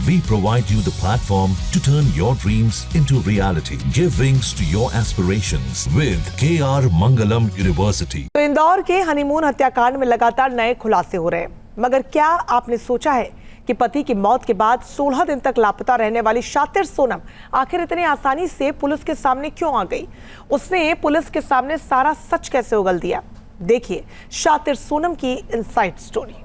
We provide you the platform to turn your dreams into reality. Give wings to your aspirations with KR Mangalam University. तो इंदौर के honeymoon हत्याकांड में लगातार नए खुलासे हो रहे हैं, मगर क्या आपने सोचा है कि पति की मौत के बाद 16 दिन तक लापता रहने वाली शातिर सोनम आखिर इतनी आसानी से पुलिस के सामने क्यों आ गई? उसने पुलिस के सामने सारा सच कैसे उगल दिया? देखिए शातिर सोनम की इनसाइड स्टोरी।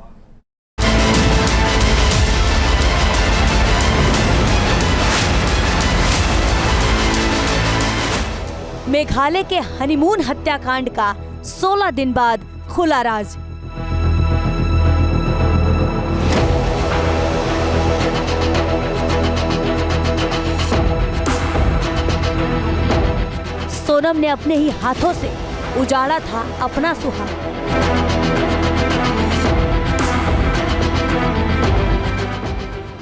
मेघालय के हनीमून हत्याकांड का 16 दिन बाद खुला राज। सोनम ने अपने ही हाथों से उजाड़ा था अपना सुहाग।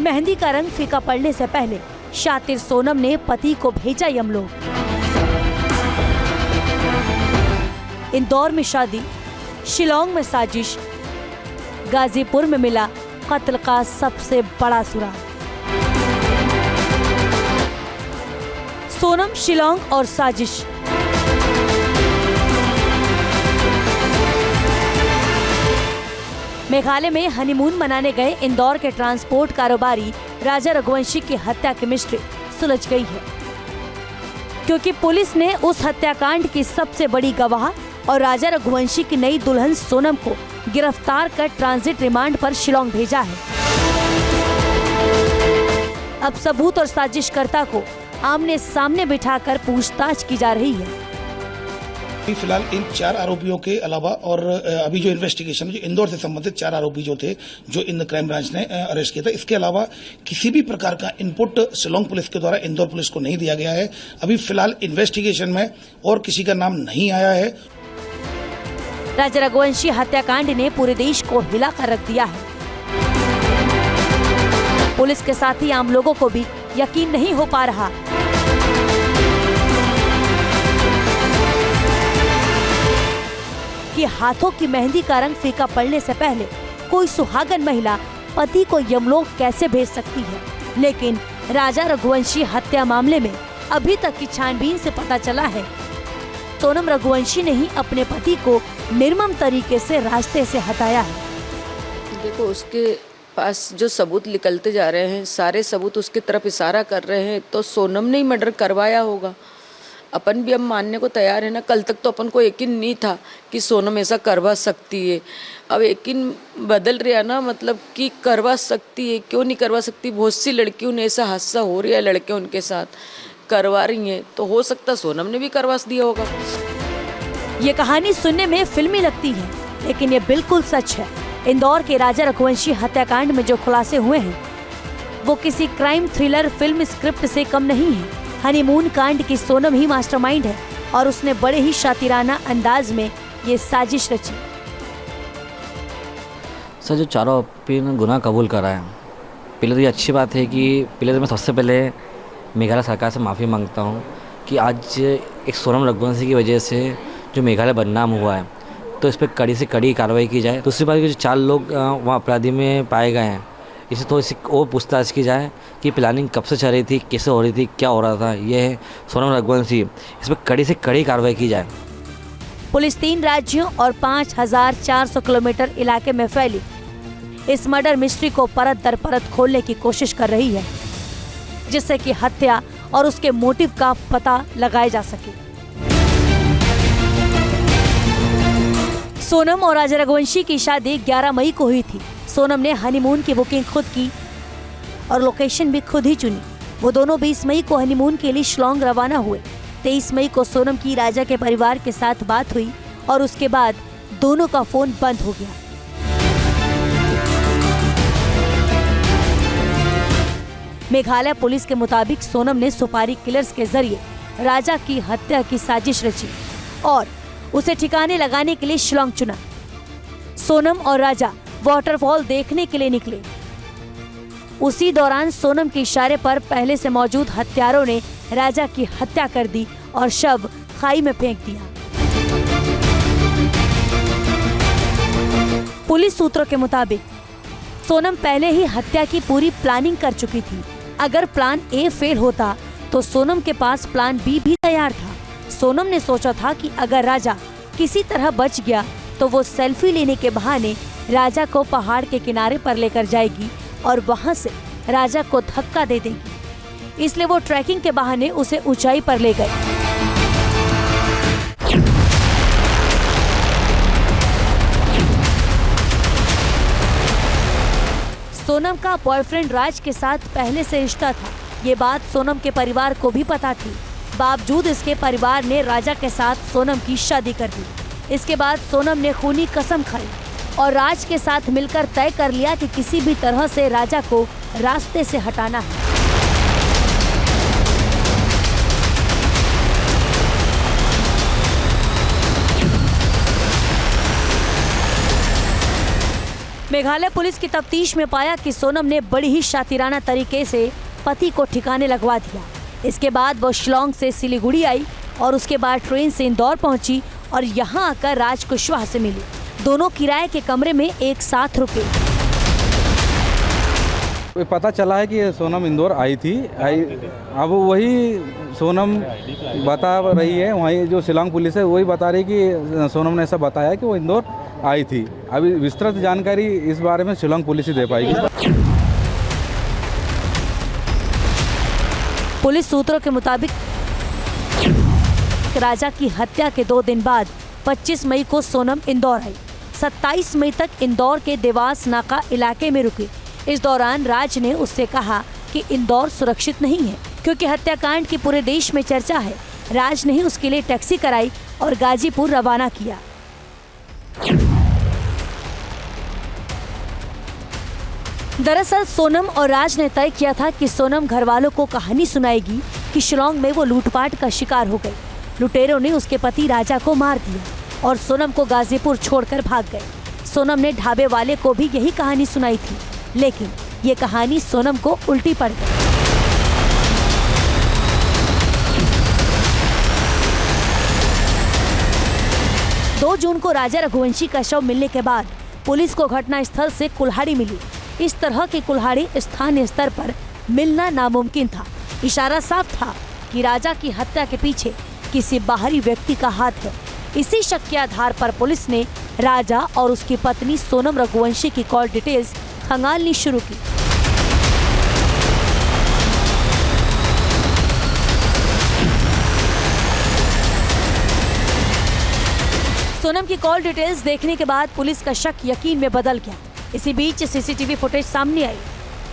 मेहंदी का रंग फीका पड़ने से पहले शातिर सोनम ने पति को भेजा यमलोक। इंदौर में शादी, शिलांग में साजिश, गाजीपुर में मिला कत्ल का सबसे बड़ा सुराग। सोनम, शिलांग और साजिश। मेघालय में हनीमून मनाने गए इंदौर के ट्रांसपोर्ट कारोबारी राजा रघुवंशी की हत्या की मिस्ट्री सुलझ गई है, क्योंकि पुलिस ने उस हत्याकांड की सबसे बड़ी गवाह और राजा रघुवंशी की नई दुल्हन सोनम को गिरफ्तार कर ट्रांजिट रिमांड पर शिलांग भेजा है। अब सबूत और साजिशकर्ता को आमने सामने बिठाकर पूछताछ की जा रही है। फिलहाल इन 4 आरोपियों के अलावा और अभी जो इन्वेस्टिगेशन जो इंदौर से संबंधित 4 आरोपी जो थे, जो इन क्राइम ब्रांच ने अरेस्ट किया था, इसके अलावा किसी भी प्रकार का इनपुट शिलांग पुलिस के द्वारा इंदौर पुलिस को नहीं दिया गया है। अभी फिलहाल इन्वेस्टिगेशन में और किसी का नाम नहीं आया है। राजा रघुवंशी हत्याकांड ने पूरे देश को हिलाकर रख दिया है। पुलिस के साथ ही आम लोगों को भी यकीन नहीं हो पा रहा कि हाथों की मेहंदी का रंग फीका पड़ने से पहले कोई सुहागन महिला पति को यमलोक कैसे भेज सकती है। लेकिन राजा रघुवंशी हत्या मामले में अभी तक की छानबीन से पता चला है सोनम रघुवंशी ने ही अपने पति को निर्मम तरीके से रास्ते से हटाया है। देखो, उसके पास जो सबूत निकलते जा रहे हैं, सारे सबूत उसकी तरफ इशारा कर रहे हैं, तो सोनम ने ही मर्डर करवाया होगा। अपन भी अब मानने को तैयार है ना। कल तक तो अपन को यकीन नहीं था कि सोनम ऐसा करवा सकती है। अब यकीन बदल रहा ना, मतलब कि करवा सकती है, क्यों नहीं करवा सकती। बहुत सी लड़कियों ने ऐसा हादसा हो रहा है, लड़के उनके साथ करवा रही हैं, तो हो सकता सोनम ने भी करवा दिया होगा। ये कहानी सुनने में फिल्मी लगती है, लेकिन ये बिल्कुल सच है। इंदौर के राजा रघुवंशी हत्याकांड में जो खुलासे हुए हैं वो किसी क्राइम थ्रिलर फिल्म स्क्रिप्ट से कम नहीं है। हनीमून कांड की सोनम ही मास्टरमाइंड है और उसने बड़े ही शातिराना अंदाज में ये साजिश रची। सर, जो चारों आरोपी ने गुनाह कबूल करा है, पहले तो ये अच्छी बात है कि पहले तो मैं सबसे पहले मेघालय सरकार से माफ़ी मांगता हूँ कि आज एक सोनम रघुवंशी की वजह से जो मेघालय बदनाम हुआ है, तो इस पर कड़ी से कड़ी कार्रवाई की जाए। दूसरी बात, जो 4 लोग वहाँ अपराधी में पाए गए हैं, इसे तो इसी और पूछताछ की जाए कि प्लानिंग कब से चल रही थी, कैसे हो रही थी, क्या हो रहा था। ये है सोनम रघुवंशी, इस पर कड़ी से कड़ी कार्रवाई की जाए। पुलिस 3 राज्यों और 5400 किलोमीटर इलाके में फैली इस मर्डर मिस्ट्री को परत दर परत खोलने की कोशिश कर रही है, जिससे कि हत्या और उसके मोटिव का पता लगाया जा सके। सोनम और राजा रघुवंशी की शादी 11 मई को हुई थी। सोनम ने हनीमून की बुकिंग खुद की और लोकेशन भी खुद ही चुनी। वो दोनों 20 मई को हनीमून के लिए शिलांग रवाना हुए। 23 मई को सोनम की राजा के परिवार के साथ बात हुई और उसके बाद दोनों का फोन बंद हो गया। मेघालय पुलिस के मुताबिक सोनम ने सुपारी किलर्स के जरिए राजा की हत्या की साजिश रची और उसे ठिकाने लगाने के लिए शिलांग चुना। सोनम और राजा वाटरफॉल देखने के लिए निकले। उसी दौरान सोनम के इशारे पर पहले से मौजूद हत्यारों ने राजा की हत्या कर दी और शव खाई में फेंक दिया। पुलिस सूत्रों के मुताबिक सोनम पहले ही हत्या की पूरी प्लानिंग कर चुकी थी। अगर प्लान ए फेल होता तो सोनम के पास प्लान बी भी तैयार था। सोनम ने सोचा था कि अगर राजा किसी तरह बच गया तो वो सेल्फी लेने के बहाने राजा को पहाड़ के किनारे पर लेकर जाएगी और वहाँ से राजा को धक्का दे देगी। इसलिए वो ट्रैकिंग के बहाने उसे ऊंचाई पर ले गए। सोनम का बॉयफ्रेंड राज के साथ पहले से रिश्ता था। ये बात सोनम के परिवार को भी पता थी। बावजूद इसके परिवार ने राजा के साथ सोनम की शादी कर दी। इसके बाद सोनम ने खूनी कसम खाई और राज के साथ मिलकर तय कर लिया कि किसी भी तरह से राजा को रास्ते से हटाना है। मेघालय पुलिस की तफ्तीश में पाया कि सोनम ने बड़ी ही शातिराना तरीके से पति को ठिकाने लगवा दिया। इसके बाद वो शिलोंग से सिलीगुड़ी आई और उसके बाद ट्रेन से इंदौर पहुंची और यहां आकर राज कुशवाहा से मिली। दोनों किराए के कमरे में एक साथ रुके। पता चला है कि सोनम इंदौर आई थी। अब वही सोनम बता रही है, वहीं जो शिलोंग पुलिस है वही बता रही कि सोनम ने ऐसा बताया कि वो इंदौर आई थी। अभी विस्तृत जानकारी इस बारे में शिलोंग पुलिस ही दे पाएगी। पुलिस सूत्रों के मुताबिक राजा की हत्या के 2 दिन बाद 25 मई को सोनम इंदौर आई। 27 मई तक इंदौर के देवास नाका इलाके में रुकी। इस दौरान राज ने उससे कहा कि इंदौर सुरक्षित नहीं है क्योंकि हत्याकांड की पूरे देश में चर्चा है। राज ने ही उसके लिए टैक्सी कराई और गाजीपुर रवाना किया। दरअसल सोनम और राज ने तय किया था कि सोनम घर वालों को कहानी सुनाएगी कि शिलोंग में वो लूटपाट का शिकार हो गई। लुटेरों ने उसके पति राजा को मार दिया और सोनम को गाजीपुर छोड़कर भाग गए। सोनम ने ढाबे वाले को भी यही कहानी सुनाई थी, लेकिन ये कहानी सोनम को उल्टी पड़ गई। दो जून को राजा रघुवंशी का शव मिलने के बाद पुलिस को घटनास्थल से कुल्हाड़ी मिली। इस तरह की कुल्हाड़ी स्थानीय स्तर पर मिलना नामुमकिन था। इशारा साफ था कि राजा की हत्या के पीछे किसी बाहरी व्यक्ति का हाथ है। इसी शक के आधार पर पुलिस ने राजा और उसकी पत्नी सोनम रघुवंशी की कॉल डिटेल्स खंगालनी शुरू की। सोनम की कॉल डिटेल्स देखने के बाद पुलिस का शक यकीन में बदल गया। इसी बीच सीसीटीवी फुटेज सामने आई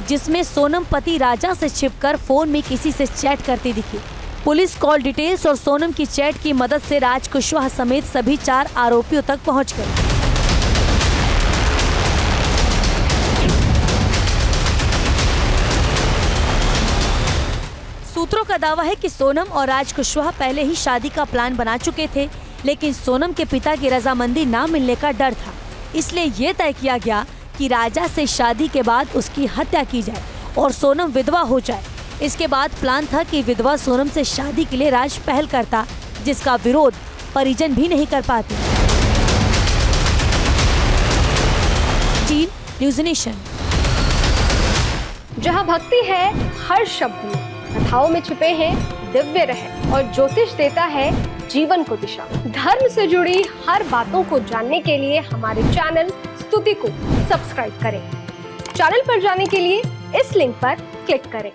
जिसमें सोनम पति राजा से छिपकर फोन में किसी से चैट करती दिखी। पुलिस कॉल डिटेल्स और सोनम की चैट की मदद से राज कुशवाहा समेत सभी 4 आरोपियों तक पहुंच गए। सूत्रों का दावा है कि सोनम और राज कुशवाहा पहले ही शादी का प्लान बना चुके थे, लेकिन सोनम के पिता की रजामंदी ना मिलने का डर था। इसलिए ये तय किया गया कि राजा से शादी के बाद उसकी हत्या की जाए और सोनम विधवा हो जाए। इसके बाद प्लान था कि विधवा सोनम से शादी के लिए राज पहल करता, जिसका विरोध परिजन भी नहीं कर पाते। Team news nation. जहां भक्ति है हर शब्द में, कथाओं में छुपे हैं दिव्य रहस्य और ज्योतिष देता है जीवन को दिशा। धर्म से जुड़ी हर बातों को जानने के लिए हमारे चैनल स्तुति को सब्सक्राइब करें। चैनल पर जाने के लिए इस लिंक पर क्लिक करें।